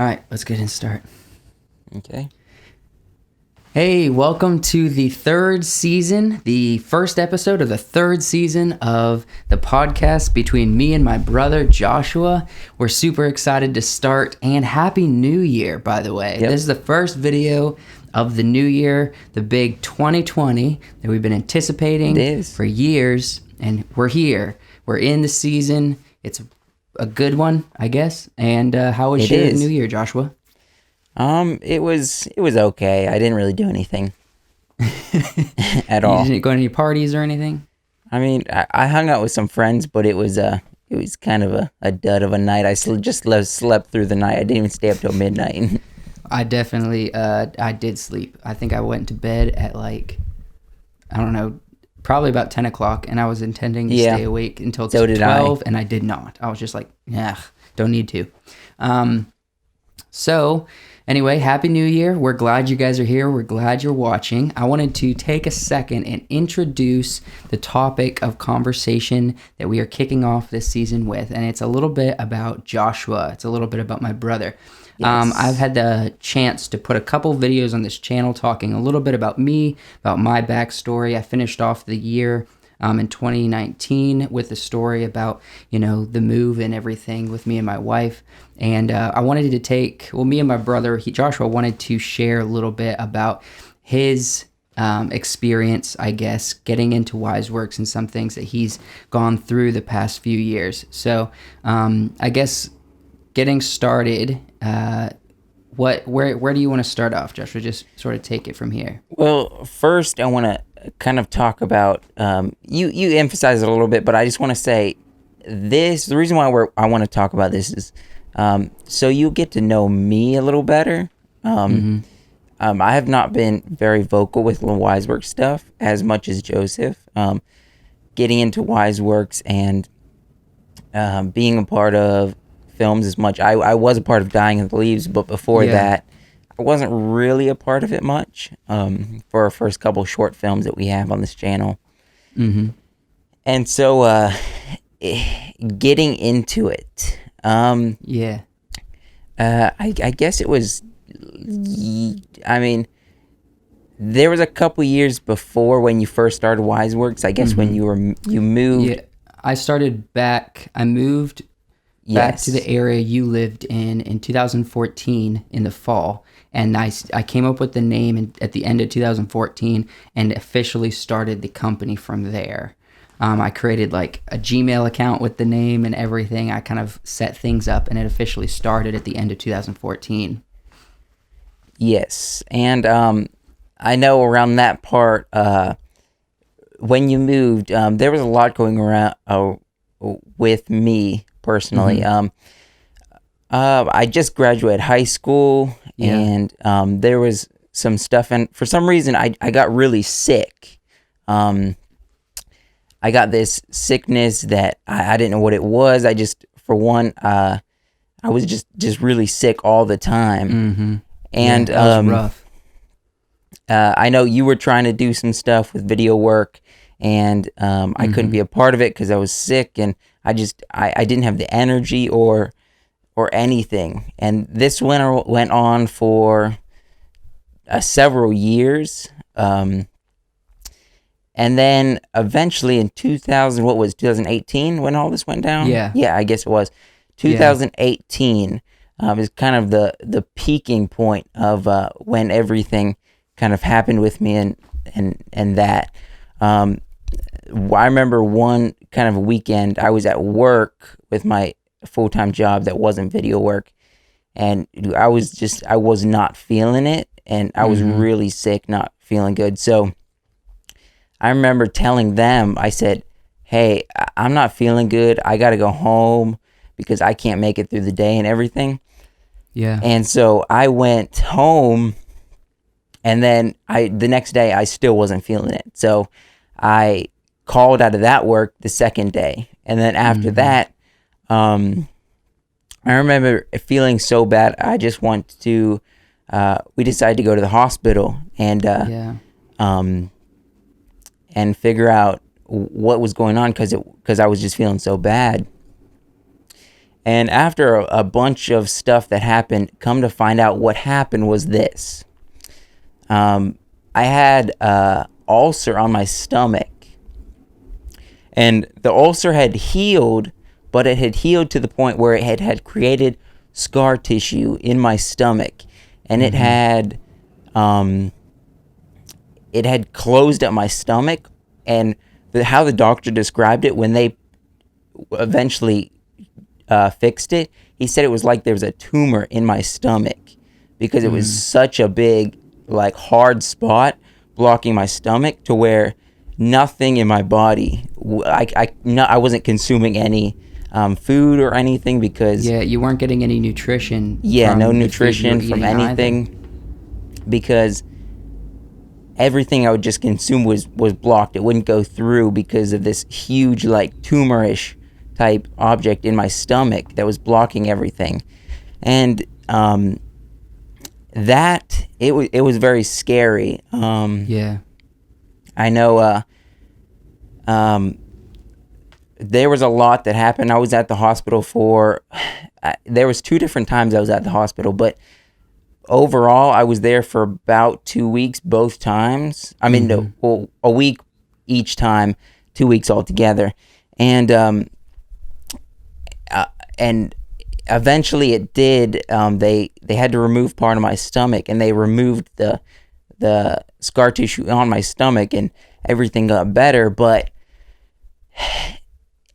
All right, let's get in start. Okay. Hey, welcome to the third season, the first episode of the third season of the podcast between me and my brother Joshua. We're super excited to start, and Happy New Year, by the way. Yep. This is the first video of the new year, the big 2020 that we've been anticipating It is. for years, and we're here. We're in the season. It's a good one, I guess. And how was It your is. new year, Joshua? It was okay. I didn't really do anything at all. You didn't go to any parties or anything? I mean, I hung out with some friends, but it was kind of a dud of a night. I slept through the night. I didn't even stay up till midnight. I definitely, I did sleep. I think I went to bed at probably about 10 o'clock, and I was intending to stay awake until So did 12, and I did not. I was just like, don't need to. So, anyway, Happy New Year. We're glad you guys are here. We're glad you're watching. I wanted to take a second and introduce the topic of conversation that we are kicking off this season with, and it's a little bit about Joshua. It's a little bit about my brother. Yes. I've had the chance to put a couple videos on this channel talking a little bit about me, about my backstory. I finished off the year in 2019 with a story about, the move and everything with me and my wife. And I wanted to me and my brother, Joshua, wanted to share a little bit about his experience, I guess, getting into WiseWorks and some things that he's gone through the past few years. So I guess getting started, where do you want to start off, Joshua? Just sort of take it from here. Well, first I want to kind of talk about you emphasize it a little bit, but I just want to say this. The reason why I want to talk about this is so you get to know me a little better. I have not been very vocal with the WiseWorks stuff as much as Joseph. Getting into WiseWorks and being a part of films as much. I was a part of Dying in the Leaves, but before that, I wasn't really a part of it much for our first couple short films that we have on this channel. Mm-hmm. And so getting into it, I guess it was, I mean, there was a couple years before when you first started WiseWorks, I guess when you moved. Yeah, I moved back to the area you lived in 2014 in the fall, and I came up with the name at the end of 2014 and officially started the company from there. I created like a Gmail account with the name and everything. I kind of set things up, and it officially started at the end of 2014. Yes, and I know around that part, when you moved, there was a lot going around with me personally. I just graduated high school, and there was some stuff, and for some reason I got really sick. I got this sickness that I didn't know what it was. I just, for one, I was just really sick all the time. And that was rough. I know you were trying to do some stuff with video work, and I couldn't be a part of it because I was sick, and I didn't have the energy or anything. And this went on for several years. And then eventually in 2018 when all this went down? Yeah, I guess it was. 2018 is kind of the peaking point of when everything kind of happened with me and that. I remember one kind of weekend I was at work with my full-time job that wasn't video work, and I was not feeling it, and I was really sick, not feeling good. So I remember telling them, I said, hey, I'm not feeling good. I got to go home because I can't make it through the day and everything. Yeah. And so I went home, and then the next day I still wasn't feeling it. So I called out of that work the second day. And then after that, I remember feeling so bad. I just wanted to, we decided to go to the hospital and figure out what was going on because I was just feeling so bad. And after a bunch of stuff that happened, come to find out what happened was this. I had an ulcer on my stomach. And the ulcer had healed, but it had healed to the point where it had created scar tissue in my stomach. And it had closed up my stomach. And how the doctor described it, when they eventually fixed it, he said it was like there was a tumor in my stomach, because it was such a big, like, hard spot blocking my stomach, to where nothing in my body, I wasn't consuming any food or anything, because you weren't getting any nutrition. No nutrition from anything either. Because everything I would just consume was blocked. It wouldn't go through because of this huge, like, tumorish type object in my stomach that was blocking everything. And that it was very scary. I know there was a lot that happened. I was at the hospital there was 2 different times I was at the hospital, but overall I was there for about 2 weeks both times. I mean, a week each time, 2 weeks altogether. And eventually it did. They had to remove part of my stomach, and they removed the scar tissue on my stomach, and everything got better. But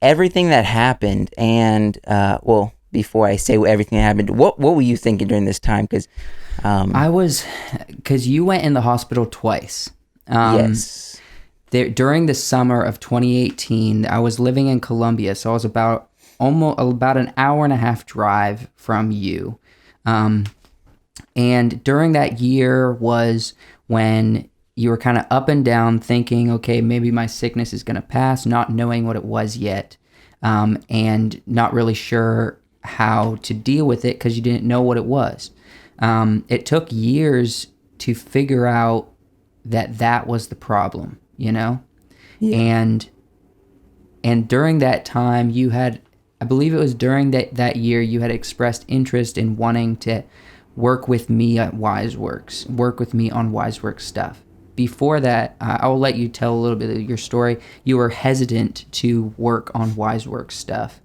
everything that happened, and before I say everything that happened, what were you thinking during this time? Because because you went in the hospital twice. Yes. During the summer of 2018, I was living in Columbia, so I was about an hour and a half drive from you. And during that year was when you were kind of up and down, thinking, okay, maybe my sickness is going to pass, not knowing what it was yet, and not really sure how to deal with it because you didn't know what it was. It took years to figure out that was the problem, you know? Yeah. And during that time, you had, I believe it was during that year, you had expressed interest in wanting to work with me at WiseWorks, work with me on WiseWorks stuff. Before that, I'll let you tell a little bit of your story. You were hesitant to work on WiseWorks stuff,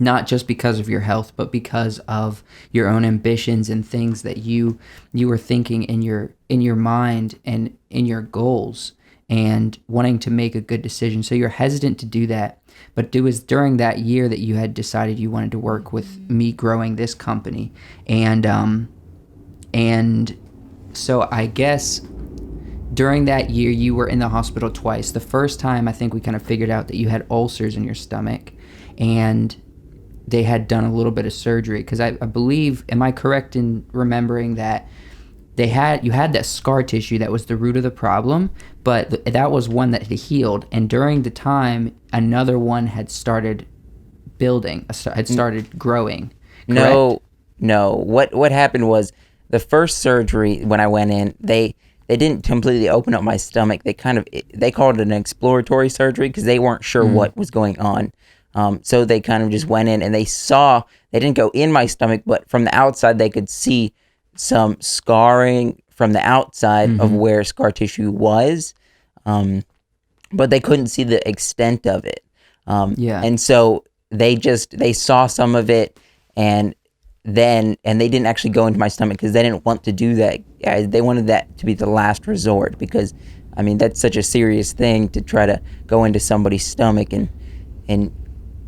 not just because of your health, but because of your own ambitions and things that you were thinking in your mind and in your goals, and wanting to make a good decision. So you're hesitant to do that. But it was during that year that you had decided you wanted to work with me growing this company. And so I guess during that year, you were in the hospital twice. The first time, I think we kind of figured out that you had ulcers in your stomach, and they had done a little bit of surgery. Because I believe, am I correct in remembering that you had that scar tissue that was the root of the problem, but that was one that had healed, and during the time, another one had started building, had started growing. Correct? No. What happened was, the first surgery, when I went in, they didn't completely open up my stomach. They called it an exploratory surgery because they weren't sure what was going on. So they kind of just went in, and they didn't go in my stomach, but from the outside they could see some scarring from the outside of where scar tissue was, but they couldn't see the extent of it. And so they saw some of it, and they didn't actually go into my stomach because they didn't want to do that. They wanted that to be the last resort, because I mean, that's such a serious thing to try to go into somebody's stomach and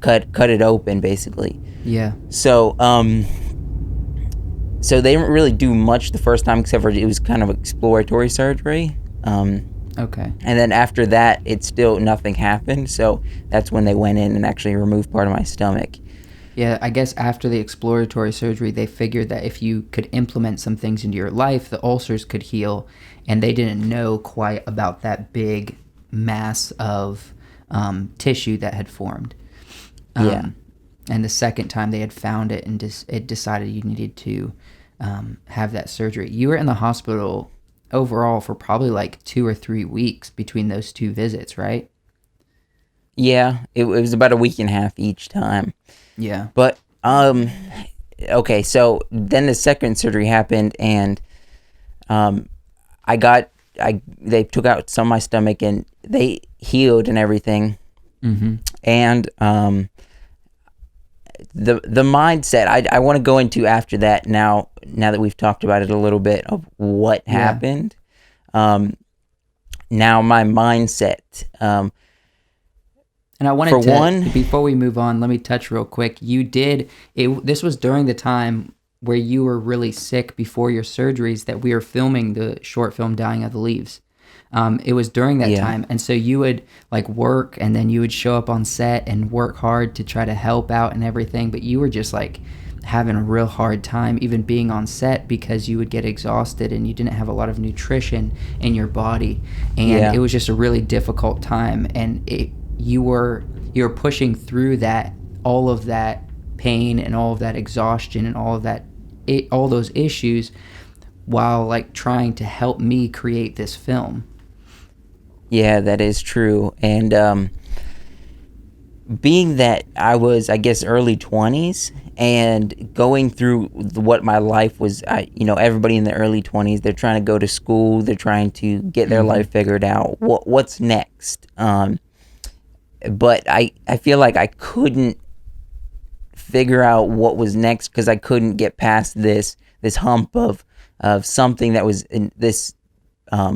cut it open, basically. Yeah. So they didn't really do much the first time, except for it was kind of exploratory surgery. Okay. And then after that, nothing happened. So that's when they went in and actually removed part of my stomach. Yeah, I guess after the exploratory surgery, they figured that if you could implement some things into your life, the ulcers could heal. And they didn't know quite about that big mass of tissue that had formed. And the second time they had found it, and it decided you needed to have that surgery. You were in the hospital overall for probably like 2 or 3 weeks between those 2 visits, right? Yeah, it was about a week and a half each time. Yeah. But okay, so then the second surgery happened, and they took out some of my stomach, and they healed and everything. Mm-hmm. And the mindset I want to go into after that, now that we've talked about it a little bit of what happened. Now my mindset. And I wanted to, before we move on, let me touch real quick. This was during the time where you were really sick before your surgeries that we were filming the short film Dying of the Leaves. It was during that time. And so you would like work, and then you would show up on set and work hard to try to help out and everything. But you were just like having a real hard time even being on set, because you would get exhausted and you didn't have a lot of nutrition in your body. And it was just a really difficult time. And you were pushing through that, all of that pain and all of that exhaustion and all of that, all those issues, while like trying to help me create this film. Yeah, that is true. And being that I was, I guess, early 20s and going through what my life was, everybody in the early 20s, they're trying to go to school, they're trying to get their life figured out. What's next? But I feel like I couldn't figure out what was next, because I couldn't get past this hump of something that was in this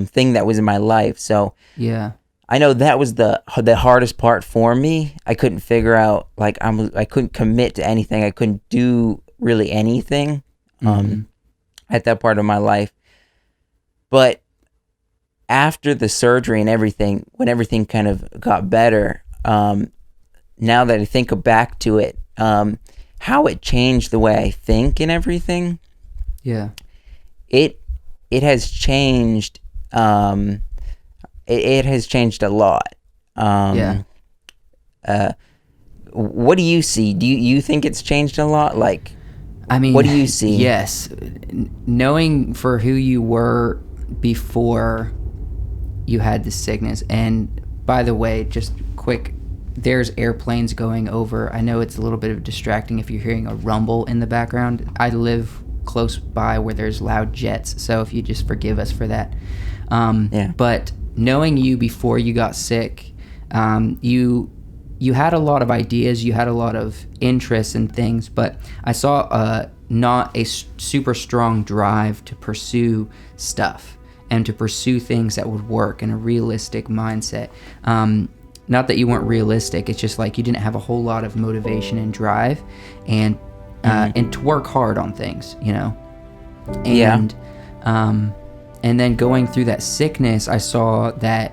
thing that was in my life. So yeah, I know that was the hardest part for me. I couldn't figure out, like, I couldn't commit to anything. I couldn't do really anything at that part of my life. But after the surgery and everything, when everything kind of got better, now that I think back to it, how it changed the way I think and everything. Yeah. It has changed. It has changed a lot. What do you see? Do you think it's changed a lot? Like, I mean, what do you see? Yes. Knowing for who you were before you had the sickness. And by the way, just quick, there's airplanes going over. I know it's a little bit of distracting if you're hearing a rumble in the background. I live close by where there's loud jets, so if you just forgive us for that. But knowing you before you got sick, you had a lot of ideas, you had a lot of interests and things, but I saw not a super strong drive to pursue stuff and to pursue things that would work in a realistic mindset. Not that you weren't realistic, it's just like you didn't have a whole lot of motivation and drive, and to work hard on things, And and then going through that sickness, I saw that,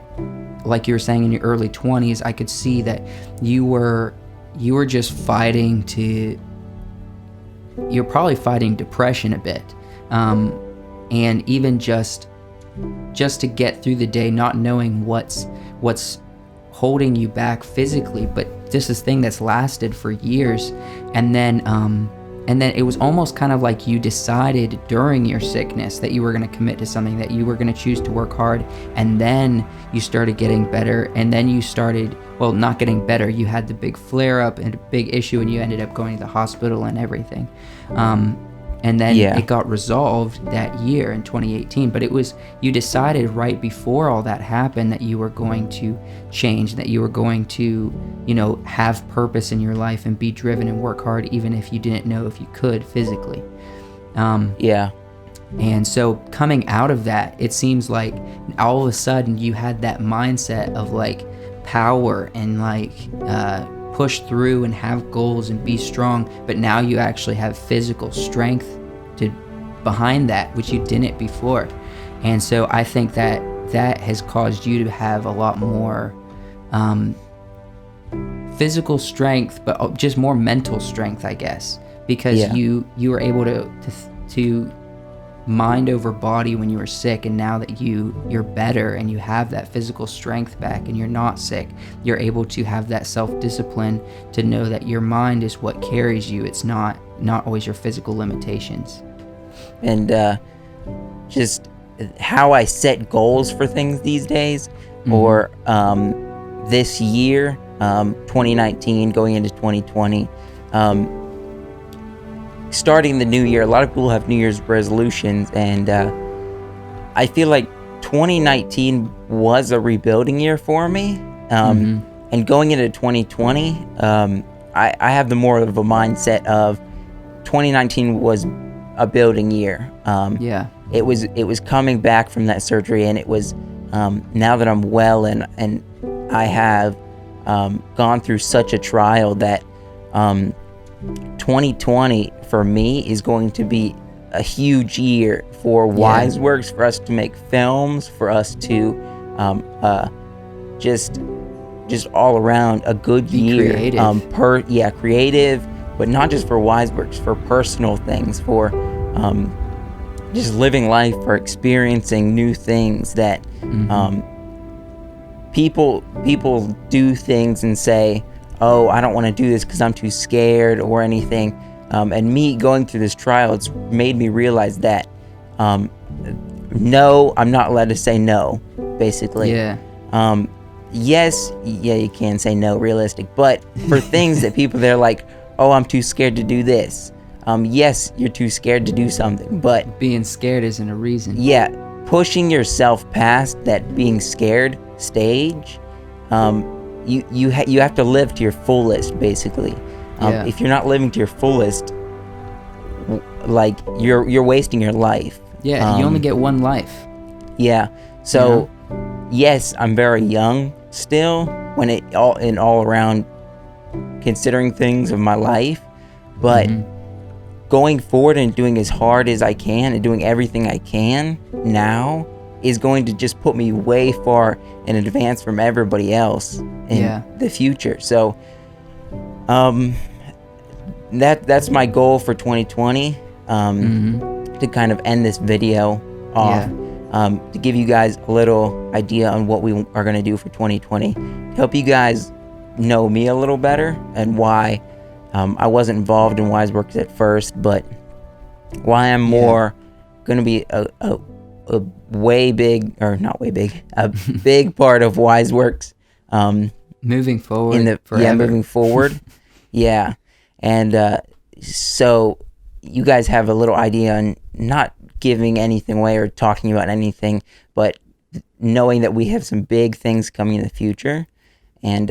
like you were saying, in your early 20s, I could see that you were just fighting you're probably fighting depression a bit, and even just to get through the day, not knowing what's holding you back physically, but this is thing that's lasted for years. And then it was almost kind of like you decided during your sickness that you were going to commit to something, that you were going to choose to work hard, and then you started getting better, and then you started, well, not getting better, you had the big flare up and a big issue, and you ended up going to the hospital and everything. And then it got resolved that year in 2018. But you decided right before all that happened that you were going to change, that you were going to, have purpose in your life and be driven and work hard, even if you didn't know if you could physically. And so coming out of that, it seems like all of a sudden you had that mindset of like power and like, push through and have goals and be strong, but now you actually have physical strength behind that, which you didn't before. And so I think that has caused you to have a lot more physical strength, but just more mental strength, I guess, because you were able to mind over body when you were sick, and now that you're better and you have that physical strength back and you're not sick, you're able to have that self-discipline to know that your mind is what carries you. It's not always your physical limitations. And just how I set goals for things these days, or this year, 2019 going into 2020. Starting the new year, a lot of people have New Year's resolutions, and I feel like 2019 was a rebuilding year for me. And going into 2020, I have the more of a mindset of 2019 was a building year. It was coming back from that surgery, and it was now that I'm well and I have gone through such a trial that 2020 for me is going to be a huge year for WiseWorks, for us to make films, for us to just all around a good year. Creative. Creative, but not just for WiseWorks, for personal things, for just living life, for experiencing new things that people do things and say, oh, I don't want to do this because I'm too scared or anything. And me going through this trial, it's made me realize that no, I'm not allowed to say no, basically. Yes, you can say no, realistic, but for things that people, they're like, oh, I'm too scared to do this. Yes, you're too scared to do something, but being scared isn't a reason. Pushing yourself past that being scared stage, you have to live to your fullest, basically. If you're not living to your fullest, like you're wasting your life. You only get one life. So yes, I'm very young still when all around considering things of my life, but going forward and doing as hard as I can and doing everything I can now is going to just put me way far in advance from everybody else in the future. So that's my goal for 2020, to kind of end this video off, to give you guys a little idea on what we are going to do for 2020, to help you guys know me a little better and why I wasn't involved in WiseWorks at first, but why I'm more going to be a big part of WiseWorks moving forward. Moving forward. And so you guys have a little idea on not giving anything away or talking about anything, but knowing that we have some big things coming in the future, and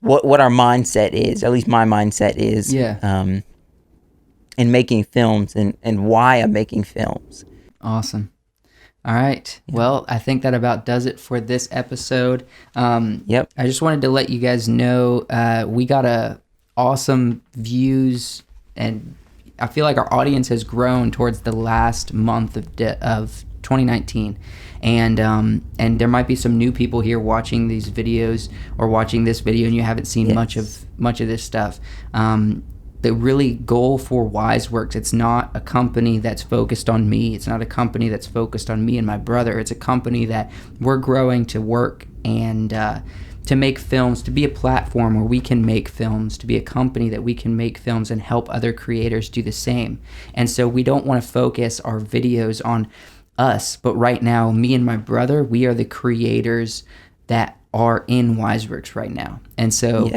what our mindset is, at least my mindset is, in making films and why I'm making films. Awesome. All right. Well, I think that about does it for this episode. I just wanted to let you guys know we got awesome views, and I feel like our audience has grown towards the last month of 2019, and there might be some new people here watching these videos or watching this video, and you haven't seen much of this stuff. The really goal for WiseWorks, it's not a company that's focused on me. It's not a company that's focused on me and my brother. It's a company that we're growing to work and to make films, to be a platform where we can make films, to be a company that we can make films and help other creators do the same. And so we don't want to focus our videos on us, but right now, me and my brother, we are the creators that are in WiseWorks right now. And so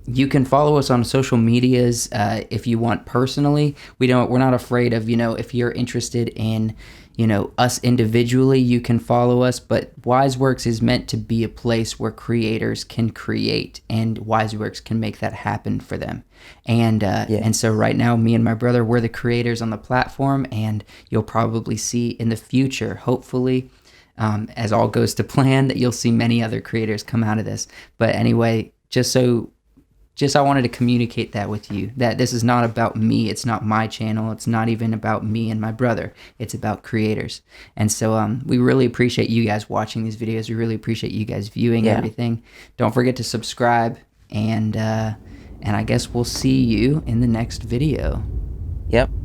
you can follow us on social medias if you want personally. We're not afraid of, if you're interested in, us individually, you can follow us, but WiseWorks is meant to be a place where creators can create, and WiseWorks can make that happen for them. And so right now, me and my brother, we're the creators on the platform, and you'll probably see in the future, hopefully, as all goes to plan, that you'll see many other creators come out of this. But anyway, I wanted to communicate that with you, that this is not about me. It's not my channel. It's not even about me and my brother. It's about creators. And so we really appreciate you guys watching these videos. We really appreciate you guys viewing everything. Don't forget to subscribe, and I guess we'll see you in the next video. Yep.